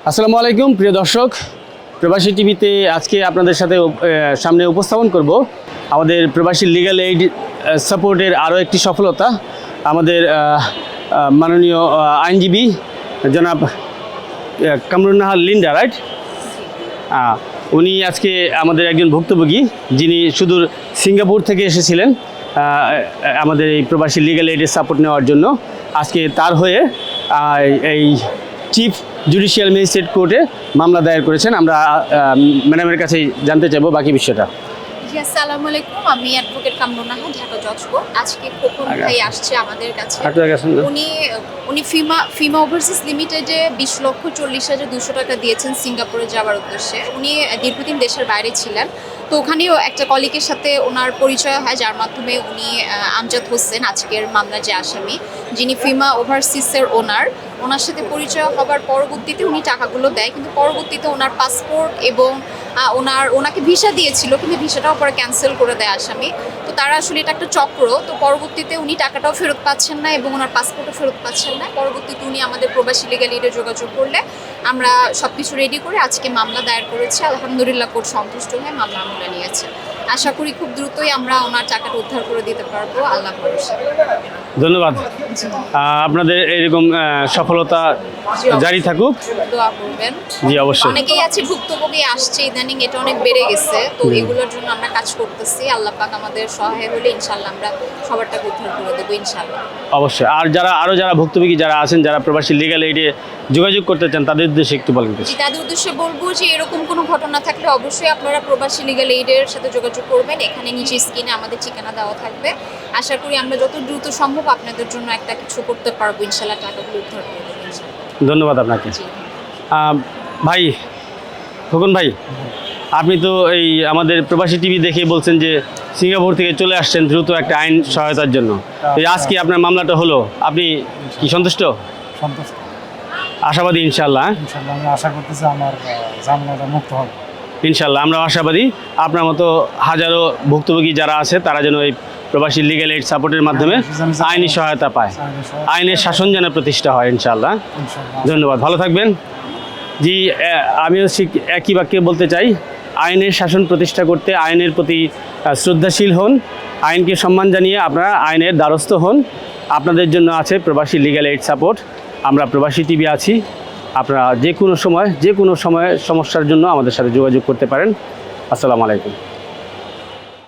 আসসালামু আলাইকুম প্রিয় দর্শক, প্রবাসী টিভিতে আজকে আপনাদের সামনে উপস্থাপন করব আমাদের প্রবাসী লিগ্যাল এইড সাপোর্টের আরও একটি সফলতা। আমাদের মাননীয় আইনজীবী জনাব কামরুন নাহার লিন্ডা, রাইট? উনি আজকে আমাদের একজন ভুক্তভোগী, যিনি সুদূর সিঙ্গাপুর থেকে এসেছিলেন আমাদের এই প্রবাসী লিগ্যাল এইডের সাপোর্ট নেওয়ার জন্য। আজকে তার হয়ে এই চিফ জুডিশিয়াল ম্যাজিস্ট্রেট কোর্টে মামলা দায়ের করেছেন। আমরা ম্যাডামের কাছেই জানতে চাইবো বাকি বিষয়টা। জি, আসসালামু আলাইকুম। আমি অ্যাডভোকেট কামরুন নাহার, ঢাকা জজ কোর্ট। আজকে খোকন ভাই আসছে আমাদের কাছে। উনি ফিমা ওভারসিজ লিমিটেডে 20,40,200 টাকা দিয়েছেন সিঙ্গাপুরে যাওয়ার উদ্দেশ্যে। উনি দীর্ঘদিন দেশের বাইরে ছিলেন, তো ওখানেও একটা কলিগের সাথে ওনার পরিচয় হয়, যার মাধ্যমে উনি আমজাদ হোসেন, আজকের মামলার যে আসামি, যিনি ফিমা ওভারসিজের ওনার সাথে পরিচয় হবার পরবর্তীতে উনি টাকাগুলো দেয়, কিন্তু পরবর্তীতে ওনার পাসপোর্ট এবং ওনাকে ভিসা দিয়েছিল, কিন্তু ভিসাটাও পরে ক্যান্সেল করে দেয় আসামি। তো তারা আসলে এটা একটা চক্র। তো পরবর্তীতে উনি টাকাটাও ফেরত পাচ্ছেন না এবং ওনার পাসপোর্টও ফেরত পাচ্ছেন না। পরবর্তীতে উনি আমাদের প্রবাসী লিগ্যাল এইডে যোগাযোগ করলে আমরা সব কিছু রেডি করে আজকে মামলা দায়ের করেছি। আলহামদুলিল্লাহ কোর্ট সন্তুষ্ট হয়ে মামলা আমলে নিয়েছে। আশা করি খুব দ্রুতই আমরা ওনার টাকাটা উদ্ধার করে দিতে পারবো, আল্লাহ ভরসা। ধন্যবাদ। আপনাদের এরকম সফলতা জারি থাকুক, দোয়া করবেন। জি অবশ্যই। অনেকেই আছে ভুক্তভোগী আসছে, ইদানিং এটা অনেক বেড়ে গেছে, তো এগুলোর জন্য আমরা কাজ করতেছি। আল্লাহ পাক আমাদের সহায় হলে ইনশাআল্লাহ আমরা সবার টাকা উদ্ধার করে দেবো ইনশাআল্লাহ। অবশ্যই। আর যারা ভুক্তভোগী যারা আছেন, যারা প্রবাসী লিগ্যাল এইডে যোগাযোগ করতে চান, তাদের উদ্দেশ্যে একটু বলেন। তাদের উদ্দেশ্যে বলবো যে এরকম কোনো ঘটনা থাকলে অবশ্যই আপনারা প্রবাসী লিগ্যাল এইডের সাথে যোগাযোগ করবেন। এখানে নিচে স্ক্রিনে আমাদের ঠিকানা দেওয়া থাকবে। আশা করি আমরা যত দ্রুত সম্ভব আপনাদের জন্য একটা কিছু করতে পারবো, ইনশাআল্লাহ টাকাগুলো উদ্ধার করে দেবো ইনশাআল্লাহ। ধন্যবাদ আপনাকে। ভাই খোকন ভাই, আপনি তো এই আমাদের প্রবাসী টিভি দেখে বলছেন যে সিঙ্গাপুর থেকে চলে আসছেন দ্রুত একটা আইন সহায়তার জন্য। এই আজকে আপনার মামলাটা হলো, আপনি কি সন্তুষ্ট? সন্তুষ্ট, আশাবাদী ইনশাল্লাহ? ইনশাআল্লাহ আমি আশা করতেছি আমার ঝামেলাটা মুক্ত হবে। ইনশাল্লাহ আমরা আশাবাদী। আপনার মতো হাজারো ভুক্তভোগী যারা আছে তারা যেন এই প্রবাসী লিগ্যাল এইড সাপোর্টের মাধ্যমে আইনি সহায়তা পায়, আইনের শাসন যেন প্রতিষ্ঠা হয় ইনশাল্লাহ। ধন্যবাদ, ভালো থাকবেন। জি, আমিও একই বাক্যে বলতে চাই, আইনের শাসন প্রতিষ্ঠা করতে আইনের প্রতি শ্রদ্ধাশীল হন, আইনকে সম্মান জানিয়ে আপনারা আইনের দ্বারস্থ হন। আপনাদের জন্য আছে প্রবাসী লিগ্যাল এইড সাপোর্ট। আমরা প্রবাসী টিভি আছি। আপনারা যে কোনো সময় সমস্যার জন্য আমাদের সাথে যোগাযোগ করতে পারেন। আসসালামু আলাইকুম।